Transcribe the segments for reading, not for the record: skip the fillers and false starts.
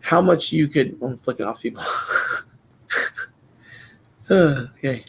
how much you could, I'm flicking off people. Okay.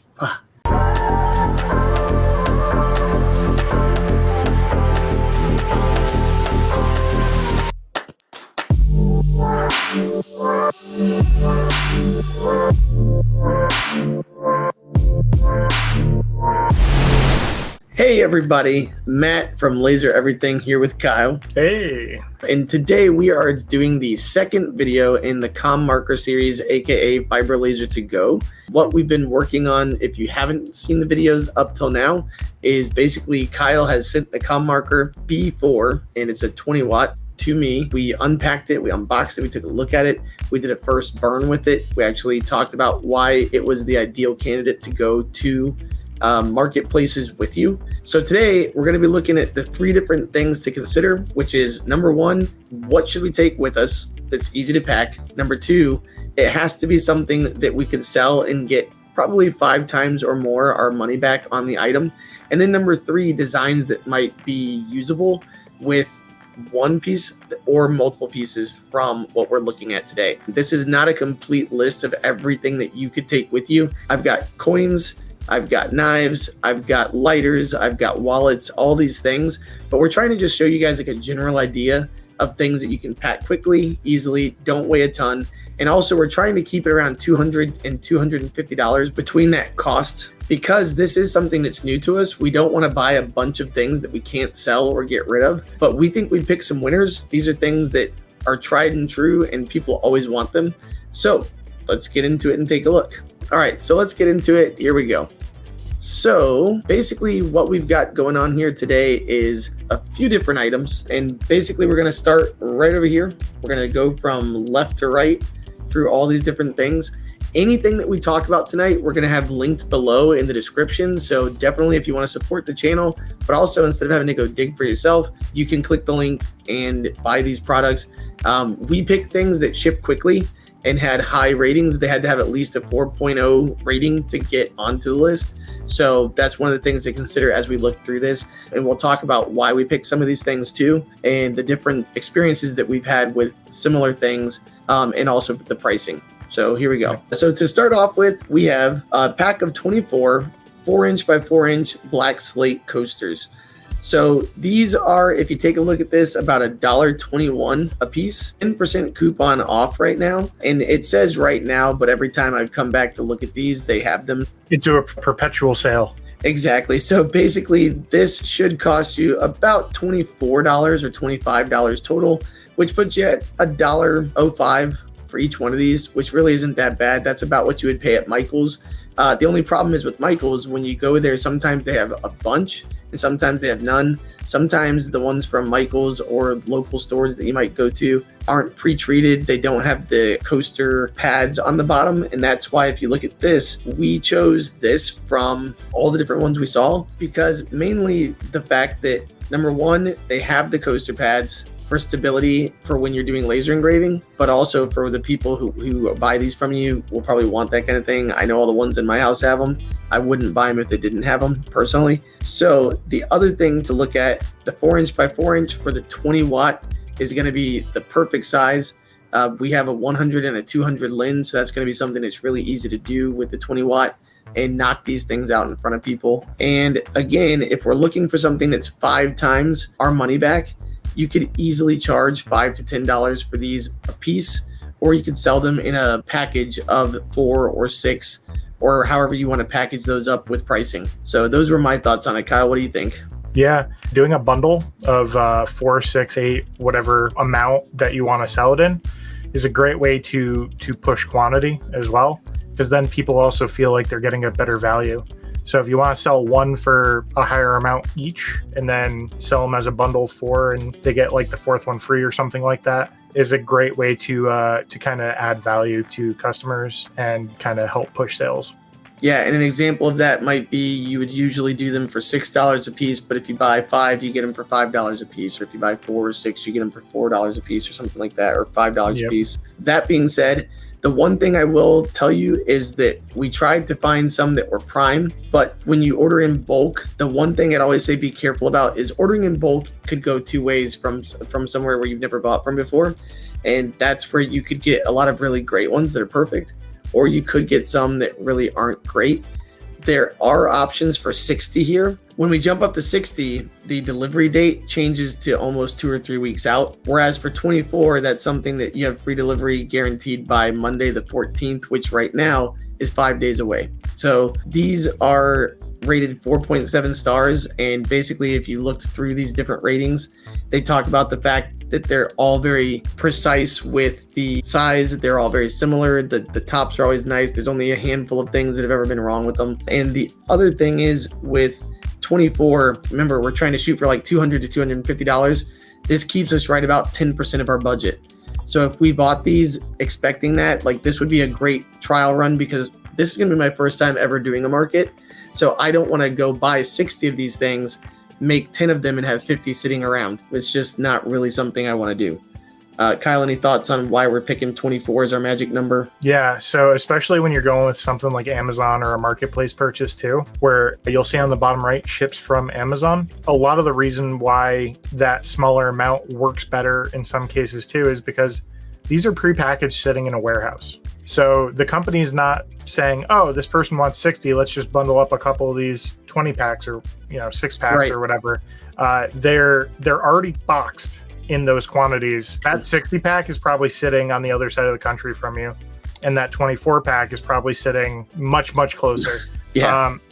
Hey everybody, Matt from Laser Everything here with Kyle. Hey. And today we are doing the second video in the COM marker series, aka Fiber Laser to Go. What we've been working on, if you haven't seen the videos up till now, is basically Kyle has sent the COM marker B4 and it's a 20 watt to me. We unpacked it, we unboxed it, we took a look at it, we did a first burn with it. We actually talked about why it was the ideal candidate to go to marketplaces with you. So today we're going to be looking at the 3 different things to consider, which is number 1, what should we take with us that's easy to pack? Number 2, it has to be something that we can sell and get probably 5 times or more our money back on the item. And then number 3, designs that might be usable with one piece or multiple pieces from what we're looking at today. This is not a complete list of everything that you could take with you. I've got coins, I've got knives, I've got lighters, I've got wallets, all these things, but we're trying to just show you guys like a general idea of things that you can pack quickly, easily, don't weigh a ton. And also we're trying to keep it around $200 and $250 between that cost, because this is something that's new to us. We don't want to buy a bunch of things that we can't sell or get rid of, but we think we pick some winners. These are things that are tried and true and people always want them. So let's get into it and take a look. All right, so let's get into it. Here we go. So basically what we've got going on here today is a few different items. And basically we're going to start right over here. We're going to go from left to right through all these different things. Anything that we talk about tonight, we're going to have linked below in the description. So definitely if you want to support the channel, but also instead of having to go dig for yourself, you can click the link and buy these products. We pick things that ship quickly and had high ratings. They had to have at least a 4.0 rating to get onto the list. So that's one of the things to consider as we look through this. And we'll talk about why we picked some of these things too, and the different experiences that we've had with similar things, and also the pricing. So here we go. So to start off with, we have a pack of 24 4-inch by 4-inch black slate coasters. So these are, if you take a look at this, about $1.21 a piece, 10% coupon off right now. And it says right now, but every time I've come back to look at these, they have them. It's a perpetual sale. Exactly. So basically this should cost you about $24 or $25 total, which puts you at $1.05 for each one of these, which really isn't that bad. That's about what you would pay at Michael's. The only problem is with Michael's, when you go there, sometimes they have a bunch and sometimes they have none. Sometimes the ones from Michael's or local stores that you might go to aren't pre-treated. They don't have the coaster pads on the bottom. And that's why if you look at this, we chose this from all the different ones we saw, because mainly the fact that number 1, they have the coaster pads for stability for when you're doing laser engraving, but also for the people who buy these from you will probably want that kind of thing. I know all the ones in my house have them. I wouldn't buy them if they didn't have them personally. So the other thing to look at, the 4-inch by 4-inch for the 20 watt is going to be the perfect size. We have a 100 and a 200 lens, so that's going to be something that's really easy to do with the 20 watt and knock these things out in front of people. And again, if we're looking for something that's 5 times our money back, you could easily charge $5 to $10 for these a piece, or you could sell them in a package of 4 or 6, or however you want to package those up with pricing. So those were my thoughts on it. Kyle, what do you think? Yeah, doing a bundle of 4, 6, 8, whatever amount that you want to sell it in is a great way to push quantity as well, because then people also feel like they're getting a better value. So if you want to sell one for a higher amount each and then sell them as a bundle 4 and they get like the 4th one free or something like that, is a great way to kind of add value to customers and kind of help push sales. Yeah, and an example of that might be you would usually do them for $6 a piece, but if you buy 5, you get them for $5 a piece, or if you buy 4 or 6, you get them for $4 a piece or something like that, or $5 a piece. That being said, the one thing I will tell you is that we tried to find some that were prime, but when you order in bulk, the one thing I'd always say be careful about is ordering in bulk could go 2 ways from somewhere where you've never bought from before. And that's where you could get a lot of really great ones that are perfect, or you could get some that really aren't great. There are options for 60 here. When we jump up to 60, the delivery date changes to almost 2 or 3 weeks out. Whereas for 24, that's something that you have free delivery guaranteed by Monday the 14th, which right now is 5 days away. So these are rated 4.7 stars. And basically, if you looked through these different ratings, they talk about the fact that they're all very precise with the size. They're all very similar. The tops are always nice. There's only a handful of things that have ever been wrong with them. And the other thing is with 24, remember, we're trying to shoot for like $200 to $250. This keeps us right about 10% of our budget. So if we bought these expecting that, like, this would be a great trial run, because this is going to be my first time ever doing a market. So I don't want to go buy 60 of these things, make 10 of them, and have 50 sitting around. It's just not really something I want to do. Kyle, any thoughts on why we're picking 24 as our magic number? Yeah, so especially when you're going with something like Amazon or a marketplace purchase too, where you'll see on the bottom right, ships from Amazon. A lot of the reason why that smaller amount works better in some cases too is because these are prepackaged sitting in a warehouse. So the company is not saying, oh, this person wants 60, let's just bundle up a couple of these 20 packs or 6 packs or whatever. They're already boxed in those quantities. That 60 pack is probably sitting on the other side of the country from you, and that 24 pack is probably sitting much closer.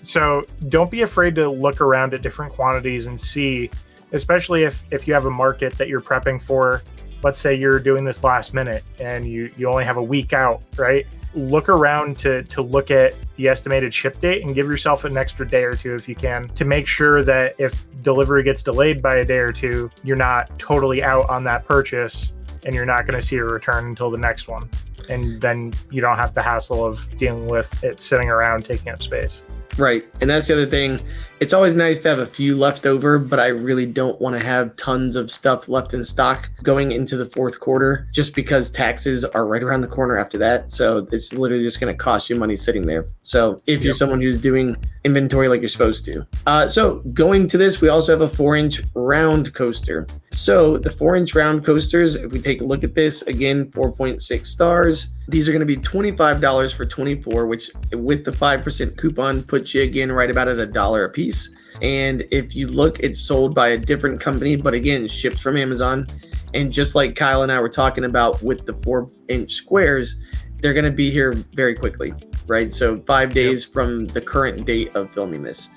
So don't be afraid to look around at different quantities and see, especially if you have a market that you're prepping for. Let's say you're doing this last minute and you only have a week out, right? Look around to look at the estimated ship date and give yourself an extra day or two if you can, to make sure that if delivery gets delayed by a day or two, you're not totally out on that purchase and you're not going to see a return until the next one. And then you don't have the hassle of dealing with it sitting around taking up space. Right. And that's the other thing. It's always nice to have a few left over, but I really don't want to have tons of stuff left in stock going into the fourth quarter, just because taxes are right around the corner after that. So it's literally just going to cost you money sitting there. So if you're someone who's doing inventory like you're supposed to. So going to this, we also have a 4-inch round coaster. So the 4-inch round coasters, if we take a look at this, again, 4.6 stars. These are going to be $25 for 24, which with the 5% coupon puts you again right about at $1 a piece. And if you look, it's sold by a different company, but again, shipped from Amazon. And just like Kyle and I were talking about with the 4-inch squares, they're going to be here very quickly, right? So 5 days from the current date of filming this.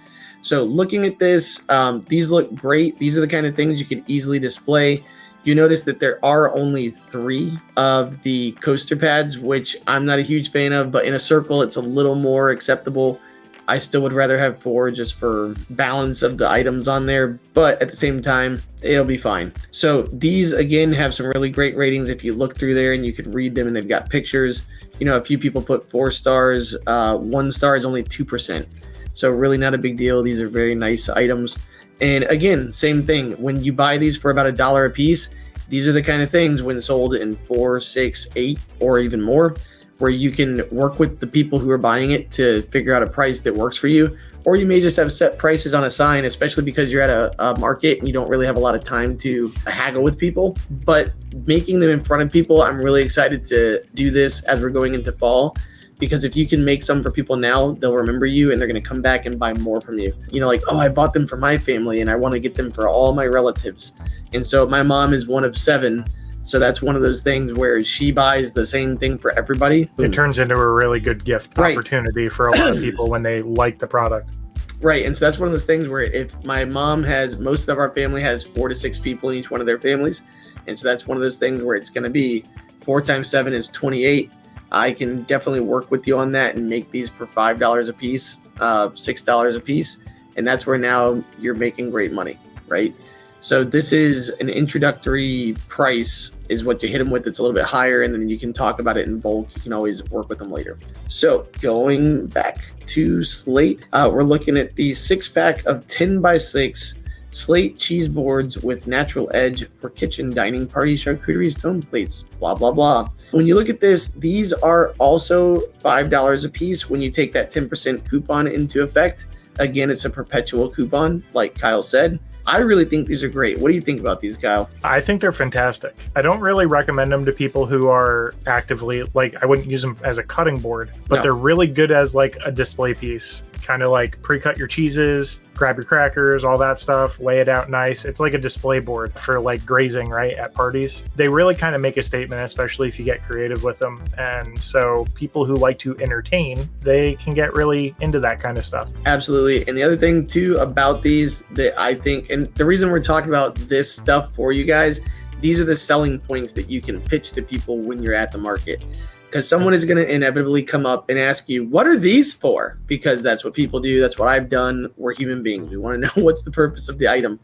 So looking at this, these look great. These are the kind of things you can easily display. You notice that there are only 3 of the coaster pads, which I'm not a huge fan of, but in a circle, it's a little more acceptable. I still would rather have 4 just for balance of the items on there, but at the same time, it'll be fine. So these, again, have some really great ratings. If you look through there and you could read them, and they've got pictures. A few people put 4 stars. 1 star is only 2%. So really not a big deal. These are very nice items. And again, same thing. When you buy these for about $1 a piece, these are the kind of things when sold in 4, 6, 8, or even more, where you can work with the people who are buying it to figure out a price that works for you. Or you may just have set prices on a sign, especially because you're at a market and you don't really have a lot of time to haggle with people. But making them in front of people, I'm really excited to do this as we're going into fall. Because if you can make some for people now, they'll remember you and they're going to come back and buy more from you. Like, oh, I bought them for my family and I want to get them for all my relatives. And so my mom is one of 7. So that's one of those things where she buys the same thing for everybody. It turns into a really good gift opportunity for a lot of people when they like the product. Right. And so that's one of those things where if my mom most of our family has 4 to 6 people in each one of their families. And so that's one of those things where it's going to be 4 times 7 is 28. I can definitely work with you on that and make these for $5 a piece, $6 a piece. And that's where now you're making great money, right? So this is an introductory price is what you hit them with. It's a little bit higher, and then you can talk about it in bulk. You can always work with them later. So going back to Slate, we're looking at the 6-pack of 10x6 Slate cheese boards with natural edge for kitchen, dining, party, charcuterie, stone plates, blah, blah, blah. When you look at this, these are also $5 a piece when you take that 10% coupon into effect. Again, it's a perpetual coupon, like Kyle said. I really think these are great. What do you think about these, Kyle? I think they're fantastic. I don't really recommend them to people who are actively, like, I wouldn't use them as a cutting board, but they're really good as like a display piece. Kind of like pre-cut your cheeses, grab your crackers, all that stuff, lay it out nice. It's like a display board for like grazing, right, at parties. They really kind of make a statement, especially if you get creative with them. And so people who like to entertain, they can get really into that kind of stuff. Absolutely. And the other thing too about these that I think, and the reason we're talking about this stuff for you guys, these are the selling points that you can pitch to people when you're at the market. Because someone is going to inevitably come up and ask you, what are these for? Because that's what people do. That's what I've done. We're human beings. We want to know what's the purpose of the item.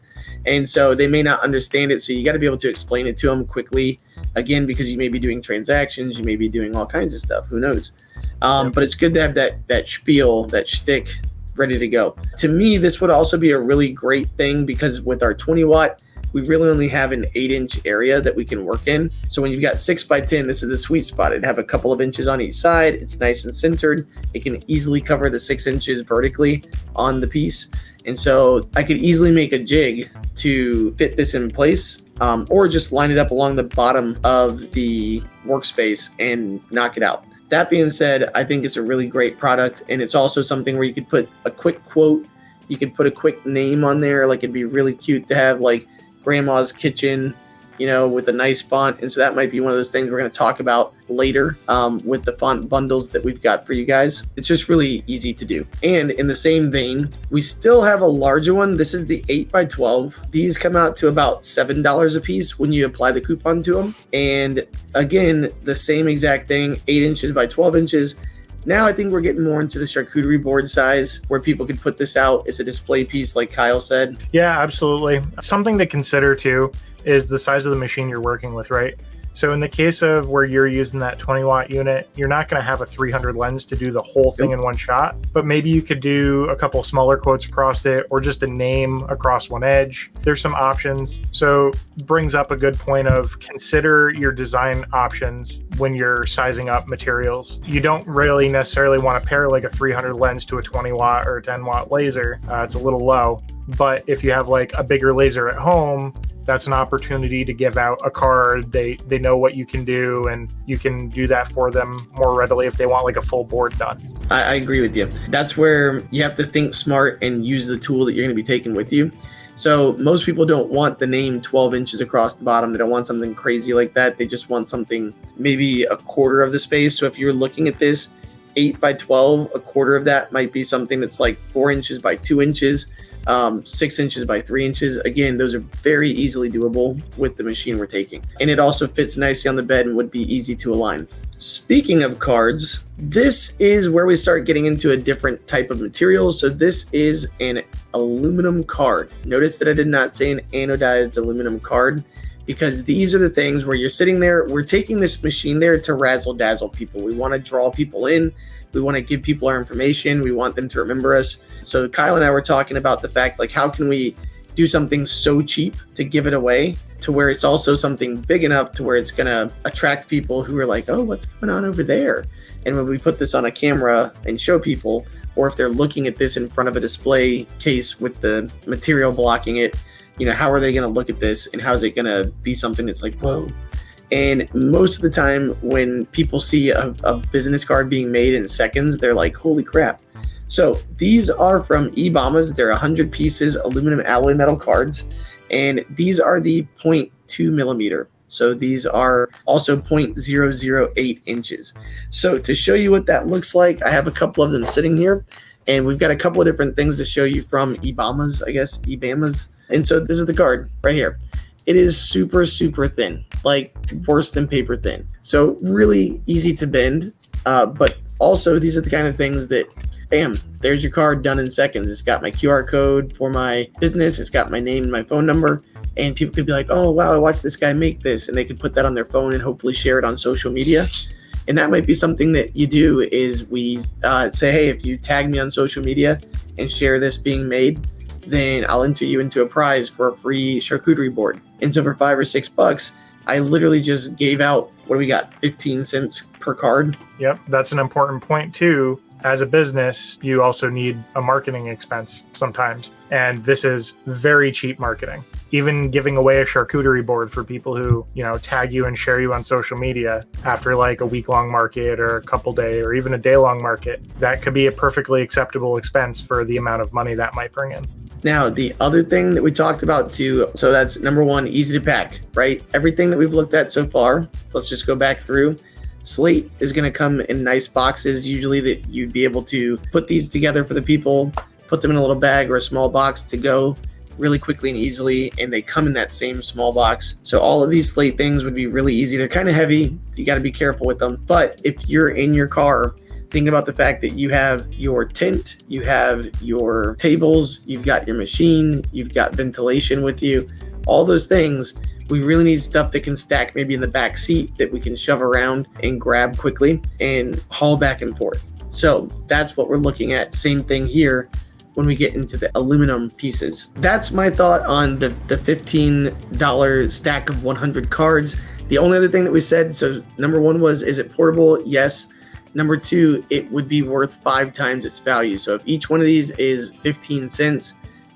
And so they may not understand it. So you got to be able to explain it to them quickly. Again, because you may be doing transactions. You may be doing all kinds of stuff. Who knows? But it's good to have that spiel, that shtick ready to go. To me, this would also be a really great thing because with our 20 watt, we really only have an 8-inch area that we can work in. So when you've got 6x10, this is the sweet spot. It'd have a couple of inches on each side. It's nice and centered. It can easily cover the 6 inches vertically on the piece. And so I could easily make a jig to fit this in place, or just line it up along the bottom of the workspace and knock it out. That being said, I think it's a really great product. And it's also something where you could put a quick quote. You could put a quick name on there. Like it'd be really cute to have like Grandma's Kitchen, you know, with a nice font. And so that might be one of those things we're going to talk about later with the font bundles that we've got for you guys. It's just really easy to do. And in the same vein, we still have a larger one. This is the 8x12. These come out to about $7 a piece when you apply the coupon to them. And again, the same exact thing, 8 inches by 12 inches. Now I think we're getting more into the charcuterie board size where people can put this out as a display piece like Kyle said. Yeah, absolutely. Something to consider too is the size of the machine you're working with, right? So in the case of where you're using that 20 watt unit, you're not going to have a 300 lens to do the whole thing in one shot, but maybe you could do a couple smaller quotes across it or just a name across one edge. There's some options. So brings up a good point of consider your design options when you're sizing up materials. You don't really necessarily want to pair like a 300 lens to a 20 watt or a 10 watt laser. It's a little low, but if you have like a bigger laser at home, that's an opportunity to give out a card. They know what you can do, and you can do that for them more readily if they want like a full board done. I agree with you. That's where you have to think smart and use the tool that you're going to be taking with you. So most people don't want the name 12 inches across the bottom. They don't want something crazy like that. They just want something maybe a quarter of the space. So if you're looking at this 8x12, a quarter of that might be something that's like 4 inches by 2 inches. 6 inches by 3 inches. Again, those are very easily doable with the machine we're taking. And it also fits nicely on the bed and would be easy to align. Speaking of cards, this is where we start getting into a different type of material. So this is an aluminum card. Notice that I did not say an anodized aluminum card, because these are the things where you're sitting there, we're taking this machine there to razzle dazzle people. We want to draw people in. We want to give people our information. We want them to remember us. So Kyle and I were talking about the fact, like, how can we do something so cheap to give it away to where it's also something big enough to where it's going to attract people who are like, oh, what's going on over there? And when we put this on a camera and show people, or if they're looking at this in front of a display case with the material blocking it, you know, how are they going to look at this and how is it going to be something that's like, whoa? And most of the time when people see a business card being made in seconds, they're like, holy crap. So these are from eBamas. They're 100 pieces aluminum alloy metal cards. And these are the 0.2 millimeter. So these are also 0.008 inches. So to show you what that looks like, I have a couple of them sitting here. And we've got a couple of different things to show you from eBamas, I guess, eBamas. And so this is the card right here. It is super, super thin, like worse than paper thin. So really easy to bend, but also these are the kind of things that, bam, there's your card done in seconds. It's got my QR code for my business. It's got my name and my phone number. And people could be like, oh, wow, I watched this guy make this. And they could put that on their phone and hopefully share it on social media. And that might be something that you do is we say, hey, if you tag me on social media and share this being made, then I'll enter you into a prize for a free charcuterie board. And so for $5 or $6, I literally just gave out, what do we got, 15 cents per card? Yep, that's an important point too. as a business, you also need a marketing expense sometimes. And this is very cheap marketing. Even giving away a charcuterie board for people who, tag you and share you on social media after like a week-long market or a couple day or even a day-long market, that could be a perfectly acceptable expense for the amount of money that might bring in. Now, the other thing that we talked about too, so that's number one, easy to pack, right? Everything that we've looked at so far, let's just go back through. Slate is going to come in nice boxes, usually that you'd be able to put these together for the people, put them in a little bag or a small box to go really quickly and easily, and they come in that same small box. So all of these slate things would be really easy. They're kind of heavy. You got to be careful with them. But if you're in your car, think about the fact that you have your tent, you have your tables, you've got your machine, you've got ventilation with you, all those things. We really need stuff that can stack maybe in the back seat that we can shove around and grab quickly and haul back and forth. So that's what we're looking at. Same thing here when we get into the aluminum pieces. That's my thought on the $15 stack of 100 cards. The only other thing that we said, so number one was, is it portable? Yes. Number two, it would be worth 5 times its value. So if each one of these is 15 cents,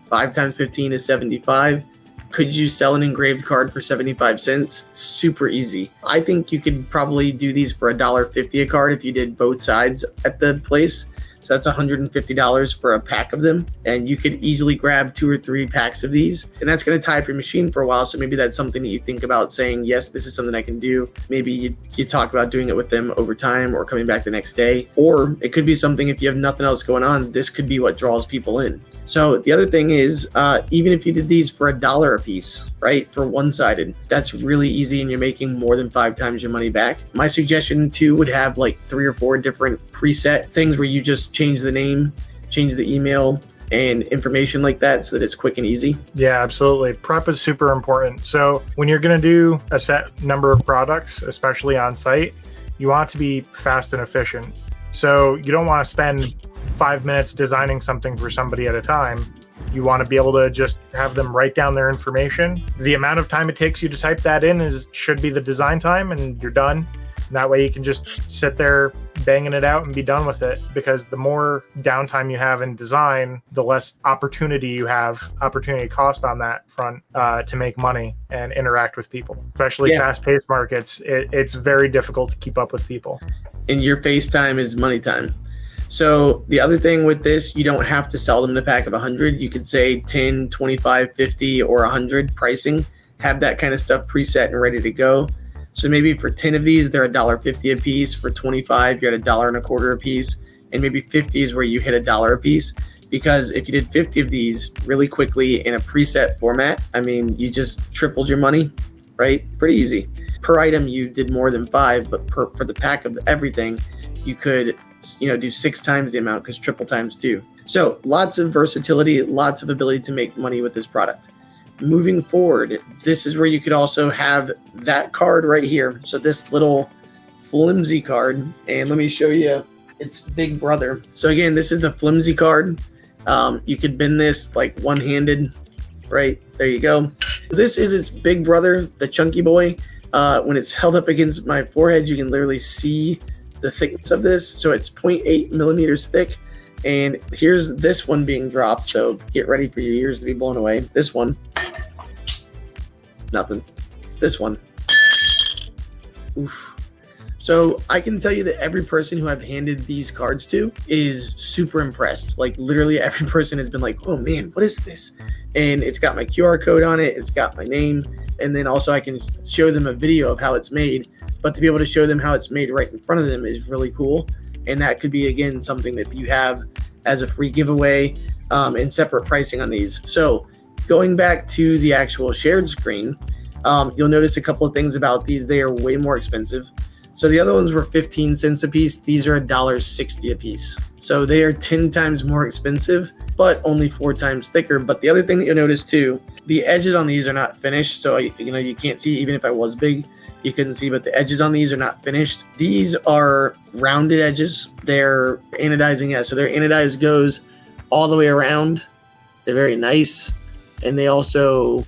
5 times 15 is 75. Could you sell an engraved card for 75 cents? Super easy. I think you could probably do these for $1.50 a card if you did both sides at the place. So that's $150 for a pack of them. And you could easily grab 2 or 3 packs of these. And that's going to tie up your machine for a while. So maybe that's something that you think about saying, yes, this is something I can do. Maybe you talk about doing it with them over time or coming back the next day. Or it could be something, if you have nothing else going on, this could be what draws people in. So the other thing is, even if you did these for $1 a piece, right, for one-sided, that's really easy and you're making more than 5 times your money back. My suggestion too would have like 3 or 4 different preset things where you just change the name, change the email and information like that so that it's quick and easy. Yeah, absolutely. Prep is super important. So when you're going to do a set number of products, especially on site, you want it to be fast and efficient. So you don't want to spend 5 minutes designing something for somebody at a time. You want to be able to just have them write down their information. The amount of time it takes you to type that in should be the design time, and you're done. And that way you can just sit there banging it out and be done with it, because the more downtime you have in design, the less opportunity cost on that front to make money and interact with people. Especially fast-paced markets, it's very difficult to keep up with people. And your face time is money time. So the other thing with this, you don't have to sell them in a pack of 100. You could say 10, 25, 50, or 100 pricing. Have that kind of stuff preset and ready to go. So maybe for 10 of these, they're $1.50 a piece. For 25, you're at $1.25 a piece. And maybe 50 is where you hit $1 a piece. Because if you did 50 of these really quickly in a preset format, I mean, you just tripled your money, right? Pretty easy. Per item, you did more than 5, but for the pack of everything, you could do 6 times the amount, because triple times 2. So lots of versatility, lots of ability to make money with this product. Moving forward, this is where you could also have that card right here. So this little flimsy card, and let me show you its big brother. So again, this is the flimsy card. You could bend this like one-handed, right? There you go. This is its big brother, the chunky boy. When it's held up against my forehead, you can literally see the thickness of this. So it's 0.8 millimeters thick. And here's this one being dropped. So get ready for your ears to be blown away. This one, nothing. This one, oof. So I can tell you that every person who I've handed these cards to is super impressed. Like literally every person has been like, oh man, what is this? And it's got my QR code on it. It's got my name. And then also I can show them a video of how it's made. But to be able to show them how it's made right in front of them is really cool. And that could be, again, something that you have as a free giveaway and separate pricing on these. So going back to the actual shared screen, you'll notice a couple of things about these. They are way more expensive. So the other ones were 15 cents a piece. These are $1.60 a piece. So they are 10 times more expensive, but only 4 times thicker. But the other thing that you'll notice too, the edges on these are not finished. So, you can't see, even if I was big, you couldn't see, but the edges on these are not finished. These are rounded edges. They're anodizing. So their anodized goes all the way around. They're very nice. And they also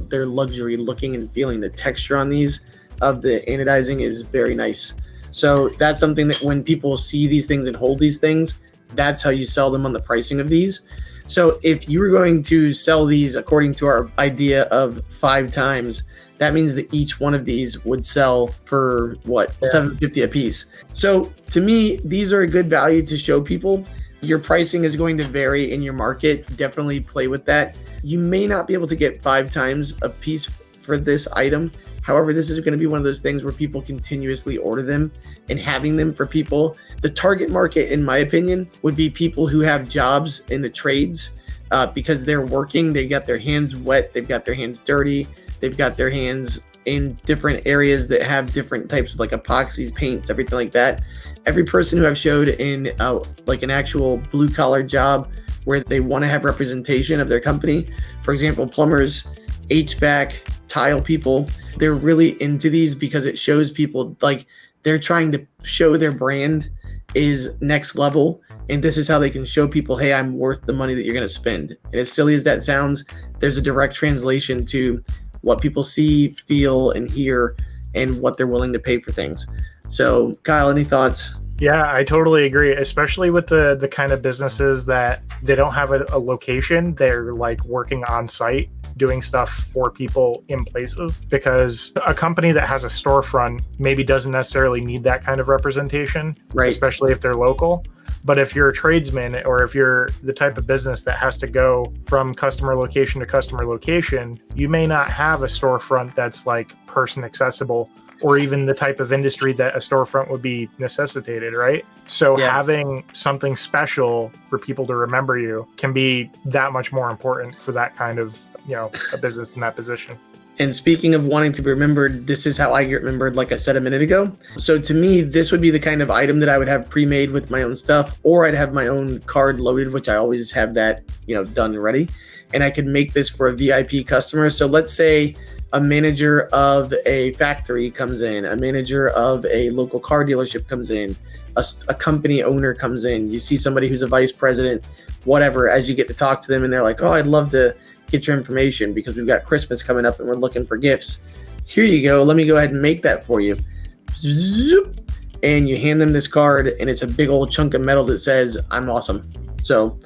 they're luxury looking and feeling. The texture on these of the anodizing is very nice. So that's something that when people see these things and hold these things, that's how you sell them on the pricing of these. So if you were going to sell these according to our idea of 5 times, that means that each one of these would sell for what, $7.50 a piece. So to me, these are a good value to show people. Your pricing is going to vary in your market. Definitely play with that. You may not be able to get 5 times a piece for this item. However, this is going to be one of those things where people continuously order them, and having them for people. The target market, in my opinion, would be people who have jobs in the trades because they're working. They've got their hands wet. They've got their hands dirty. They've got their hands in different areas that have different types of like epoxies, paints, everything like that. Every person who I've showed in like an actual blue collar job where they want to have representation of their company, for example, plumbers, HVAC, tile people, they're really into these because it shows people like they're trying to show their brand is next level. And this is how they can show people, hey, I'm worth the money that you're going to spend. And as silly as that sounds, there's a direct translation to what people see, feel, and hear, and what they're willing to pay for things. So, Kyle, any thoughts? Yeah, I totally agree, especially with the kind of businesses that they don't have a location. They're like working on site, doing stuff for people in places, because a company that has a storefront maybe doesn't necessarily need that kind of representation, right? Especially if they're local. But if you're a tradesman, or if you're the type of business that has to go from customer location to customer location, you may not have a storefront that's like person accessible, or even the type of industry that a storefront would be necessitated, right? So having something special for people to remember you can be that much more important for that kind of, a business in that position. And speaking of wanting to be remembered, this is how I get remembered, like I said a minute ago. So to me, this would be the kind of item that I would have pre-made with my own stuff, or I'd have my own card loaded, which I always have that, done ready. And I could make this for a VIP customer. So let's say a manager of a factory comes in, a manager of a local car dealership comes in, a company owner comes in, you see somebody who's a vice president, whatever, as you get to talk to them and they're like, oh, I'd love to get your information because we've got Christmas coming up and we're looking for gifts. Here you go. Let me go ahead and make that for you. Zoop. And you hand them this card and it's a big old chunk of metal that says, I'm awesome. So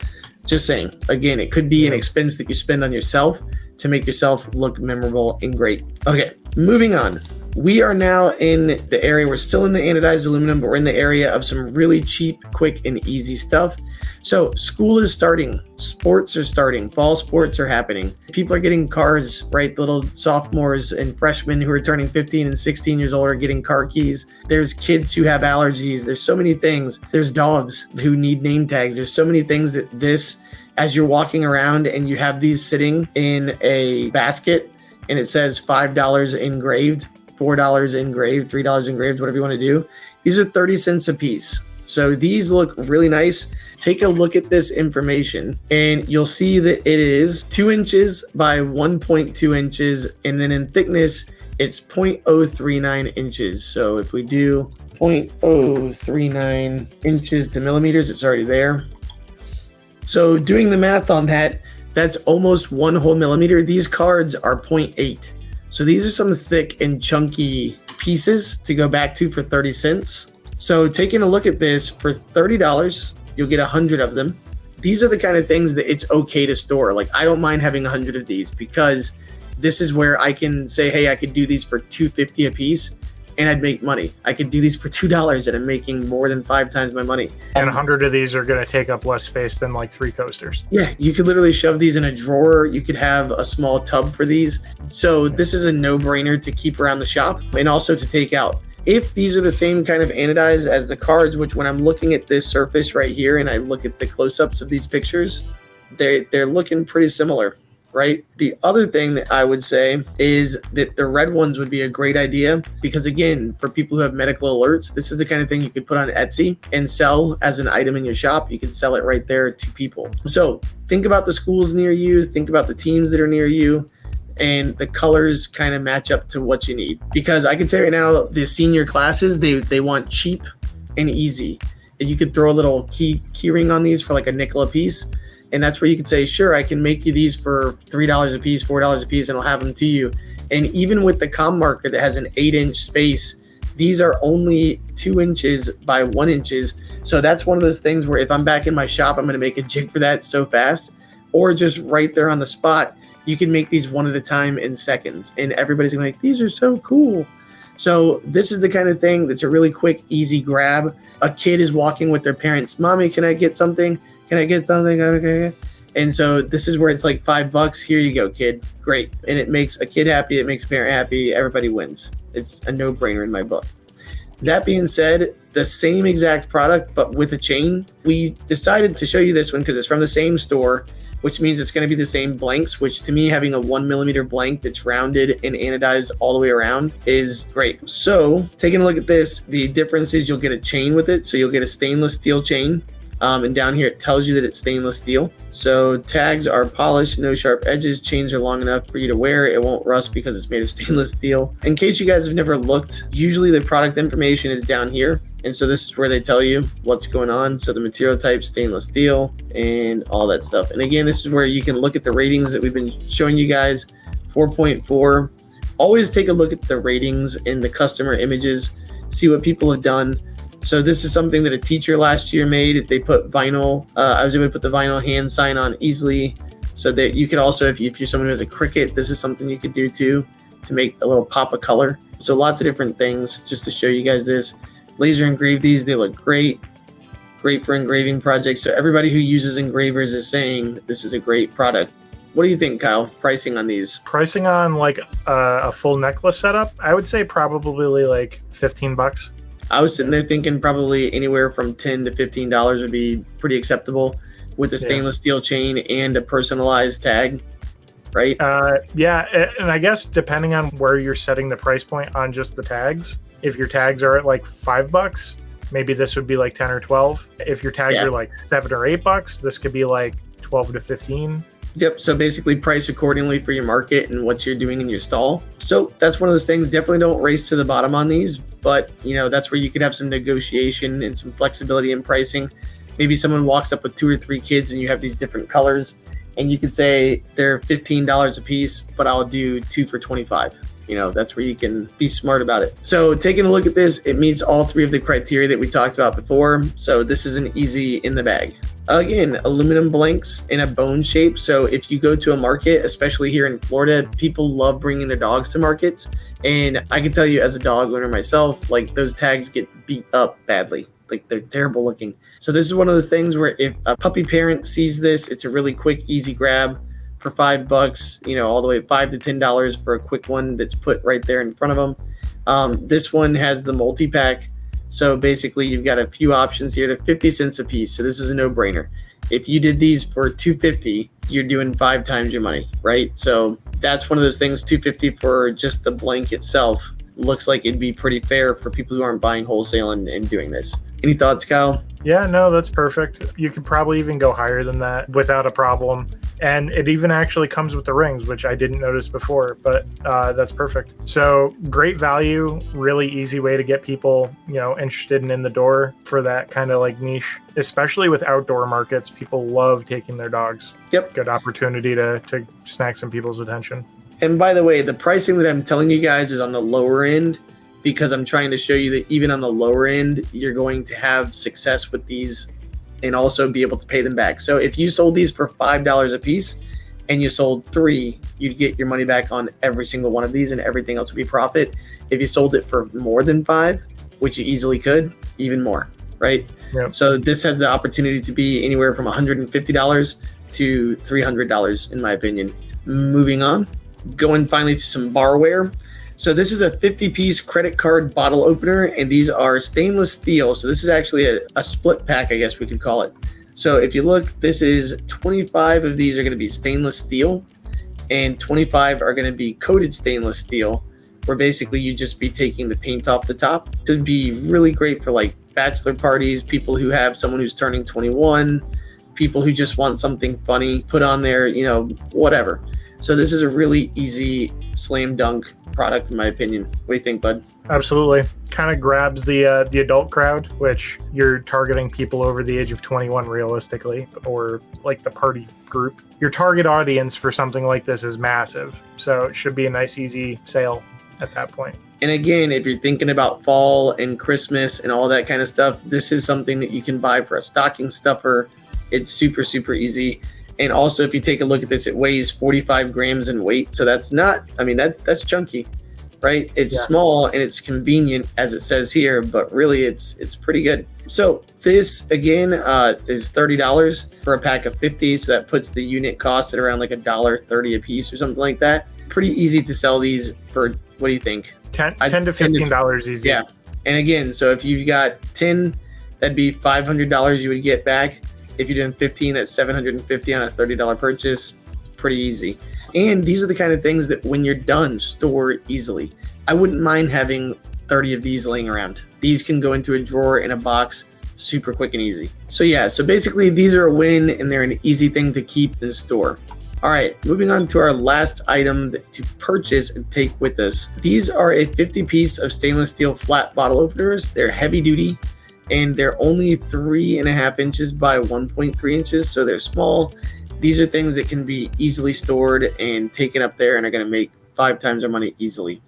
just saying, again, it could be an expense that you spend on yourself to make yourself look memorable and great. Okay, moving on. We are now in the area, we're still in the anodized aluminum, but we're in the area of some really cheap, quick, and easy stuff. So school is starting, sports are starting, fall sports are happening. People are getting cars, right? Little sophomores and freshmen who are turning 15 and 16 years old are getting car keys. There's kids who have allergies. There's so many things. There's dogs who need name tags. There's so many things that as you're walking around and you have these sitting in a basket and it says $5 engraved, $4 engraved, $3 engraved, whatever you want to do. These are 30 cents a piece. So these look really nice. Take a look at this information and you'll see that it is 2 inches by 1.2 inches. And then in thickness, it's 0.039 inches. So if we do 0.039 inches to millimeters, it's already there. So doing the math on that, that's almost 1 whole millimeter. These cards are 0.8. So these are some thick and chunky pieces to go back to for 30 cents. So taking a look at this, for $30, you'll get 100 of them. These are the kind of things that it's okay to store. Like I don't mind having 100 of these because this is where I can say, hey, I could do these for $2.50 a piece and I'd make money. I could do these for $2 and I'm making more than 5 times my money. And 100 of these are going to take up less space than like 3 coasters. Yeah, you could literally shove these in a drawer. You could have a small tub for these. So this is a no-brainer to keep around the shop and also to take out. If these are the same kind of anodized as the cards, which when I'm looking at this surface right here and I look at the close-ups of these pictures, they're looking pretty similar, right? The other thing that I would say is that the red ones would be a great idea because, again, for people who have medical alerts, this is the kind of thing you could put on Etsy and sell as an item in your shop. You can sell it right there to people. So think about the schools near you, think about the teams that are near you, and the colors kind of match up to what you need. Because I can tell you right now, the senior classes, they want cheap and easy. And you could throw a little key ring on these for like a nickel a piece. And that's where you could say, sure, I can make you these for $3 a piece, $4 a piece, and I'll have them to you. And even with the comm marker that has an 8-inch space These are only 2 inches by 1 inches. So that's one of those things where if I'm back in my shop, I'm going to make a jig for that so fast, or just right there on the spot. You can make these one at a time in seconds, and everybody's gonna be like, these are so cool. So this is the kind of thing that's a really quick, easy grab. A kid is walking with their parents. Mommy, can I get something? Can I get something? Okay. And so this is where it's like $5. Here you go, kid. Great. And it makes a kid happy. It makes a parent happy. Everybody wins. It's a no-brainer in my book. That being said, the same exact product, but with a chain. We decided to show you this one because it's from the same store, which means it's going to be the same blanks, which to me, having a 1mm blank that's rounded and anodized all the way around is great. So taking a look at this, the difference is you'll get a chain with it. So you'll get a stainless steel chain. And down here, it tells you that it's stainless steel. So tags are polished, no sharp edges. Chains are long enough for you to wear. It won't rust because it's made of stainless steel. In case you guys have never looked, usually the product information is down here. And so this is where they tell you what's going on. So the material type, stainless steel, and all that stuff. And again, this is where you can look at the ratings that we've been showing you guys. 4.4. Always take a look at the ratings in the customer images, see what people have done. So this is something that a teacher last year made. They put vinyl. I was able to put the vinyl hand sign on easily, so that you could also, if you're someone who has a Cricut, this is something you could do too, to make a little pop of color. So lots of different things just to show you guys this. Laser engrave these. They look great. Great for engraving projects. So everybody who uses engravers is saying this is a great product. What do you think, Kyle? Pricing on these? Pricing on like a full necklace setup, I would say probably like $15. I was sitting there thinking probably anywhere from $10 to $15 would be pretty acceptable with a stainless steel chain and a personalized tag, right? Yeah, and I guess depending on where you're setting the price point on just the tags, if your tags are at like $5, maybe this would be like 10 or 12. If your tags are like $7 or $8, this could be like 12 to 15. Yep. So basically price accordingly for your market and what you're doing in your stall. So that's one of those things. Definitely don't race to the bottom on these, but you know, that's where you could have some negotiation and some flexibility in pricing. Maybe someone walks up with 2 or 3 kids and you have these different colors and you could say they're $15 a piece, but I'll do 2 for $25. You know, that's where you can be smart about it. So taking a look at this, it meets all 3 of the criteria that we talked about before. So this is an easy in the bag. Again, aluminum blanks in a bone shape. So if you go to a market, especially here in Florida, people love bringing their dogs to markets. And I can tell you as a dog owner myself, like those tags get beat up badly. Like they're terrible looking. So this is one of those things where if a puppy parent sees this, it's a really quick, easy grab for $5, you know, all the way $5 to $10 for a quick one that's put right there in front of them. This one has the multi-pack. So basically you've got a few options here. They're 50 cents a piece. So this is a no-brainer. If you did these for $2.50, you're doing 5 times your money, right? So that's one of those things. $2.50 for just the blank itself looks like it'd be pretty fair for people who aren't buying wholesale and doing this. Any thoughts, Kyle? Yeah, no, that's perfect. You could probably even go higher than that without a problem. And it even actually comes with the rings, which I didn't notice before, but that's perfect. So great value, really easy way to get people, you know, interested and in the door for that kind of like niche, especially with outdoor markets. People love taking their dogs. Yep. Good opportunity to snag some people's attention. And by the way, the pricing that I'm telling you guys is on the lower end, because I'm trying to show you that even on the lower end, you're going to have success with these and also be able to pay them back. So if you sold these for $5 a piece and you sold 3, you'd get your money back on every single one of these and everything else would be profit. If you sold it for more than 5, which you easily could, even more, right? Yep. So this has the opportunity to be anywhere from $150 to $300 in my opinion. Moving on, going finally to some barware. So this is a 50-piece credit card bottle opener, and these are stainless steel. So this is actually a split pack, I guess we could call it. So if you look, this is 25 of these are going to be stainless steel, and 25 are going to be coated stainless steel, where basically you just be taking the paint off the top. This would be really great for like bachelor parties, people who have someone who's turning 21, people who just want something funny put on there, you know, whatever. So this is a really easy slam dunk product in my opinion. What do you think, bud? Absolutely. Kind of grabs the adult crowd, which you're targeting people over the age of 21 realistically, or like the party group. Your target audience for something like this is massive. So it should be a nice, easy sale. at that point. And again, if you're thinking about fall and Christmas and all that kind of stuff, this is something that you can buy for a stocking stuffer. It's super, super easy. And also, if you take a look at this, it weighs 45 grams in weight. So that's not, I mean, that's chunky, right? It's small and it's convenient, as it says here, but really it's pretty good. So this, again, is $30 for a pack of 50. So that puts the unit cost at around like $1.30 a piece or something like that. Pretty easy to sell these for, what do you think? $10 to $15 easy. Yeah. And again, so if you've got 10, that'd be $500 you would get back. If you're doing 15, that's $750 on a $30 purchase. Pretty easy. And these are the kind of things that when you're done, store easily. I wouldn't mind having 30 of these laying around. These can go into a drawer in a box super quick and easy. So yeah, so basically these are a win and they're an easy thing to keep and store. All right, moving on to our last item to purchase and take with us. These are a 50 piece of stainless steel flat bottle openers. They're heavy duty and they're only 3.5 inches by 1.3 inches. So they're small. These are things that can be easily stored and taken up there and are going to make 5 times our money easily.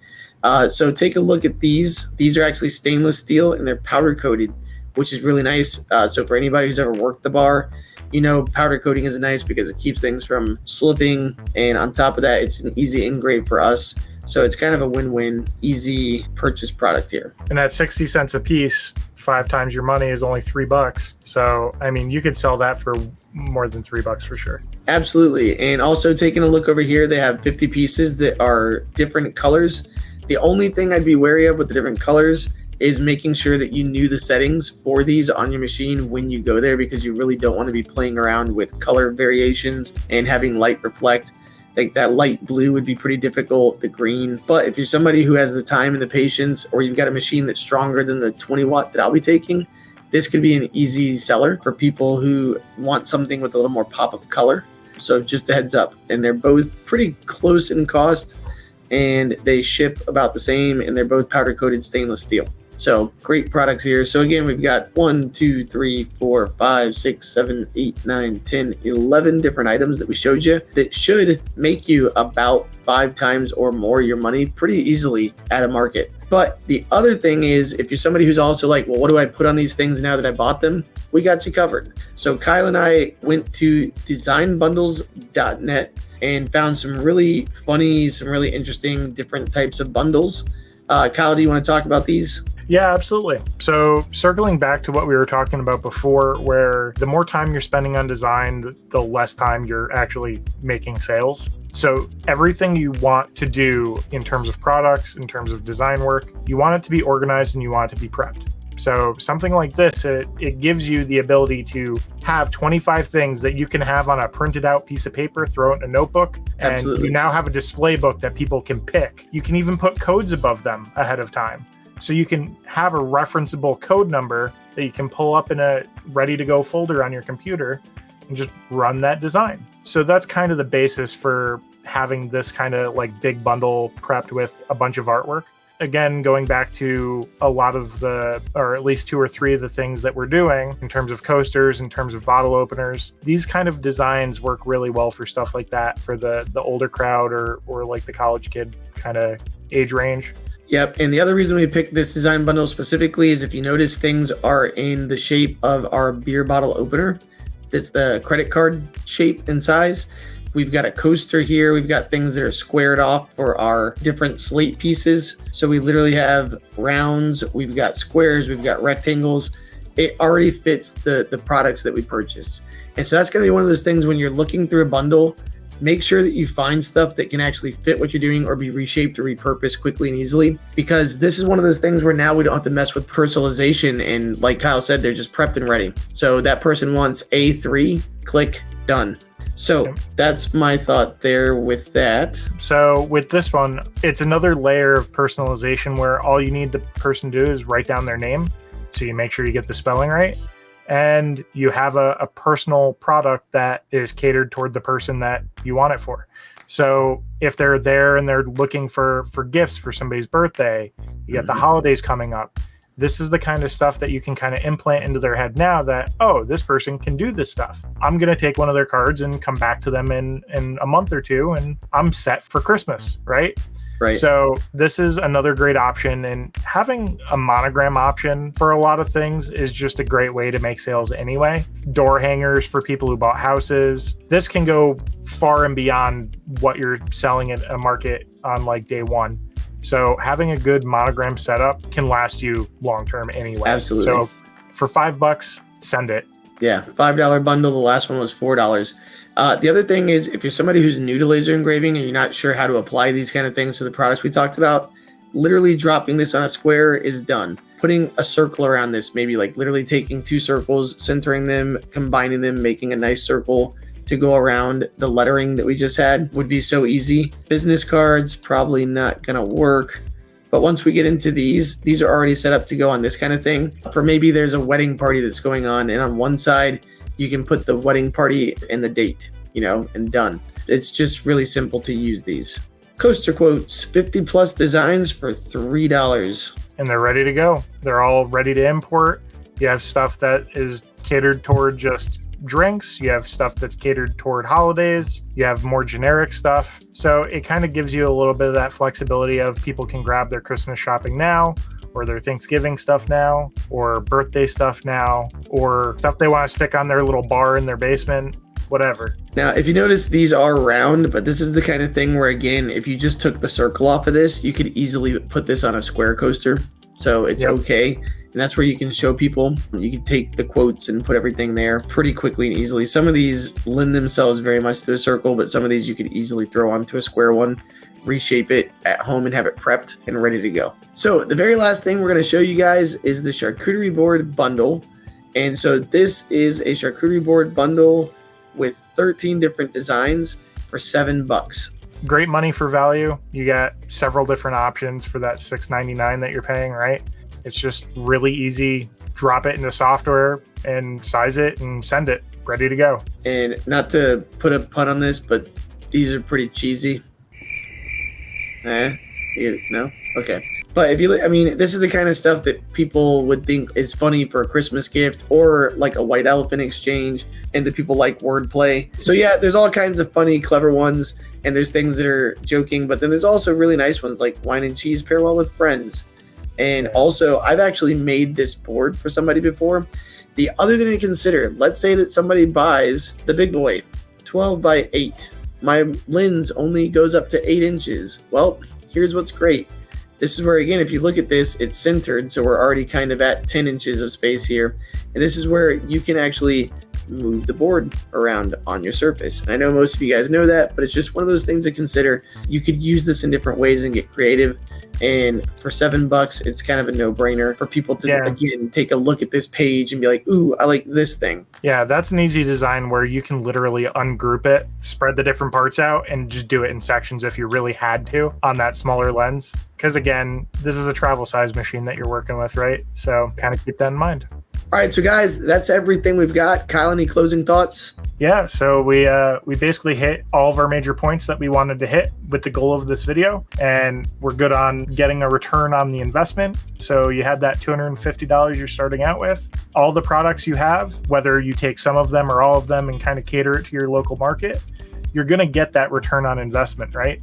So take a look at these. These are actually stainless steel and they're powder coated, which is really nice. So for anybody who's ever worked the bar, you know, powder coating is nice because it keeps things from slipping. And on top of that, it's an easy engrave for us. So it's kind of a win-win, easy purchase product here. And at 60 cents a piece, 5 times your money is only $3. So, I mean, you could sell that for more than $3 for sure. Absolutely. And also taking a look over here, they have 50 pieces that are different colors. The only thing I'd be wary of with the different colors is making sure that you knew the settings for these on your machine when you go there, because you really don't want to be playing around with color variations and having light reflect. Like that light blue would be pretty difficult, the green. But if you're somebody who has the time and the patience, or you've got a machine that's stronger than the 20 watt that I'll be taking, this could be an easy seller for people who want something with a little more pop of color. So just a heads up. And they're both pretty close in cost and they ship about the same, and they're both powder coated stainless steel. So great products here. So again, we've got 1, 2, 3, 4, 5, 6, 7, 8, 9, 10, 11 different items that we showed you that should make you about 5 times or more your money pretty easily at a market. But the other thing is, if you're somebody who's also like, well, what do I put on these things now that I bought them? We got you covered. So Kyle and I went to designbundles.net and found some really funny, some really interesting different types of bundles. Kyle, do you want to talk about these? Yeah, absolutely. So circling back to what we were talking about before, where the more time you're spending on design, the less time you're actually making sales. So everything you want to do in terms of products, in terms of design work, you want it to be organized and you want it to be prepped. So something like this, it gives you the ability to have 25 things that you can have on a printed out piece of paper, throw it in a notebook, and Absolutely. You now have a display book that people can pick. You can even put codes above them ahead of time. So you can have a referenceable code number that you can pull up in a ready to go folder on your computer and just run that design. So that's kind of the basis for having this kind of like big bundle prepped with a bunch of artwork. Again, going back to a lot of the, or at least 2 or 3 of the things that we're doing in terms of coasters, in terms of bottle openers, these kind of designs work really well for stuff like that for the older crowd or like the college kid kind of age range. Yep. And the other reason we picked this design bundle specifically is if you notice things are in the shape of our beer bottle opener. It's the credit card shape and size. We've got a coaster here. We've got things that are squared off for our different slate pieces. So we literally have rounds, we've got squares, we've got rectangles. It already fits the products that we purchased. And so that's going to be one of those things when you're looking through a bundle, make sure that you find stuff that can actually fit what you're doing or be reshaped or repurposed quickly and easily, because this is one of those things where now we don't have to mess with personalization. And like Kyle said, they're just prepped and ready. So that person wants A3, click, done. So that's my thought there with that. So with this one, it's another layer of personalization where all you need the person to do is write down their name. So you make sure you get the spelling right. And you have a personal product that is catered toward the person that you want it for. So if they're there and they're looking for gifts for somebody's birthday, you got the holidays coming up. This is the kind of stuff that you can kind of implant into their head now that, oh, this person can do this stuff. I'm going to take one of their cards and come back to them in a month or two, and I'm set for Christmas, right? Right. So this is another great option, and having a monogram option for a lot of things is just a great way to make sales anyway. Door hangers for people who bought houses. This can go far and beyond what you're selling at a market on like day one. So having a good monogram setup can last you long term anyway. Absolutely. So for $5, send it. Yeah, $5 bundle. The last one was $4. The other thing is, if you're somebody who's new to laser engraving and you're not sure how to apply these kind of things to the products we talked about, literally dropping this on a square is done. Putting a circle around this, maybe like literally taking 2 circles, centering them, combining them, making a nice circle to go around the lettering that we just had would be so easy. Business cards, probably not gonna work. But once we get into these are already set up to go on this kind of thing. For maybe there's a wedding party that's going on, and on one side, you can put the wedding party and the date, and done. It's just really simple to use these. Coaster quotes, 50 plus designs for $3. And they're ready to go. They're all ready to import. You have stuff that is catered toward just drinks. You have stuff that's catered toward holidays. You have more generic stuff. So it kind of gives you a little bit of that flexibility of people can grab their Christmas shopping now, or their Thanksgiving stuff now, or birthday stuff now, or stuff they want to stick on their little bar in their basement, whatever. Now, if you notice, these are round, but this is the kind of thing where, again, if you just took the circle off of this, you could easily put this on a square coaster. So it's okay. And that's where you can show people. You can take the quotes and put everything there pretty quickly and easily. Some of these lend themselves very much to a circle, but some of these you could easily throw onto a square one, reshape it at home and have it prepped and ready to go. So the very last thing we're going to show you guys is the charcuterie board bundle. And so this is a charcuterie board bundle with 13 different designs for $7. Great money for value. You got several different options for that $6.99 that you're paying, right? It's just really easy. Drop it into software and size it and send it. Ready to go. And not to put a pun on this, but these are pretty cheesy. No? Okay. But this is the kind of stuff that people would think is funny for a Christmas gift or like a white elephant exchange, and that people like wordplay. So yeah, there's all kinds of funny, clever ones, and there's things that are joking, but then there's also really nice ones like wine and cheese pair well with friends. And also, I've actually made this board for somebody before. The other thing to consider, let's say that somebody buys the big boy, 12 by 8. My lens only goes up to 8 inches. Well, here's what's great. This is where, again, if you look at this, it's centered, so we're already kind of at 10 inches of space here. And this is where you can actually move the board around on your surface. And I know most of you guys know that, but it's just one of those things to consider. You could use this in different ways and get creative. And for $7, it's kind of a no-brainer for people to, again, take a look at this page and be like, ooh, I like this thing. Yeah, that's an easy design where you can literally ungroup it, spread the different parts out, and just do it in sections if you really had to on that smaller lens. Because, again, this is a travel size machine that you're working with, right? So kind of keep that in mind. All right, so guys, that's everything we've got. Kyle, any closing thoughts? Yeah, so we basically hit all of our major points that we wanted to hit with the goal of this video, and we're good on getting a return on the investment. So you had that $250 you're starting out with. All the products you have, whether you take some of them or all of them and kind of cater it to your local market, you're going to get that return on investment, right?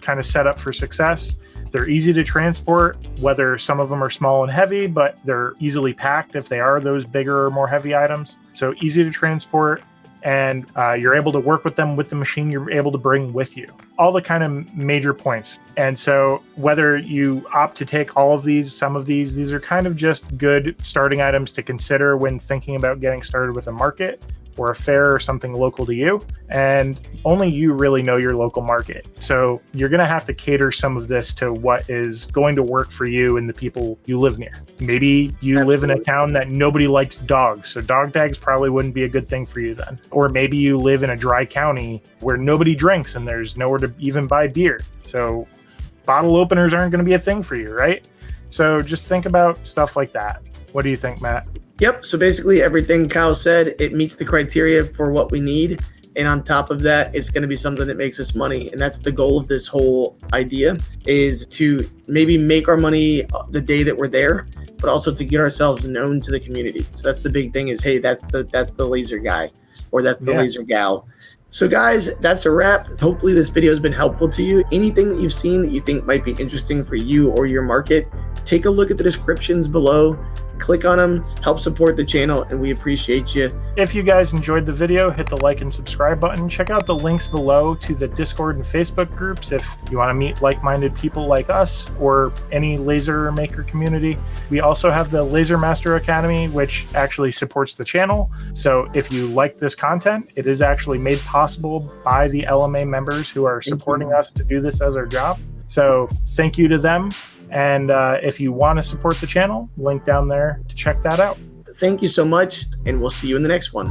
Kind of set up for success. They're easy to transport, whether some of them are small and heavy, but they're easily packed if they are those bigger or more heavy items. So easy to transport, and you're able to work with them with the machine you're able to bring with you. All the kind of major points. And so whether you opt to take all of these, some of these are kind of just good starting items to consider when thinking about getting started with a market or a fair or something local to you. And only you really know your local market. So you're going to have to cater some of this to what is going to work for you and the people you live near. Maybe you live in a town that nobody likes dogs, so dog tags probably wouldn't be a good thing for you then. Or maybe you live in a dry county where nobody drinks and there's nowhere to even buy beer. So bottle openers aren't going to be a thing for you, right? So just think about stuff like that. What do you think, Matt? Yep. So basically everything Kyle said, it meets the criteria for what we need. And on top of that, it's going to be something that makes us money. And that's the goal of this whole idea, is to maybe make our money the day that we're there, but also to get ourselves known to the community. So that's the big thing is, hey, that's the laser guy, or that's the laser gal. So guys, that's a wrap. Hopefully this video has been helpful to you. Anything that you've seen that you think might be interesting for you or your market, take a look at the descriptions below. Click on them, help support the channel, and we appreciate you. If you guys enjoyed the video, hit the like and subscribe button. Check out the links below to the Discord and Facebook groups if you want to meet like-minded people like us or any laser maker community. We also have the Laser Master Academy, which actually supports the channel. So if you like this content, it is actually made possible by the LMA members who are supporting us to do this as our job. So thank you to them. And if you want to support the channel, link down there to check that out. Thank you so much, and we'll see you in the next one.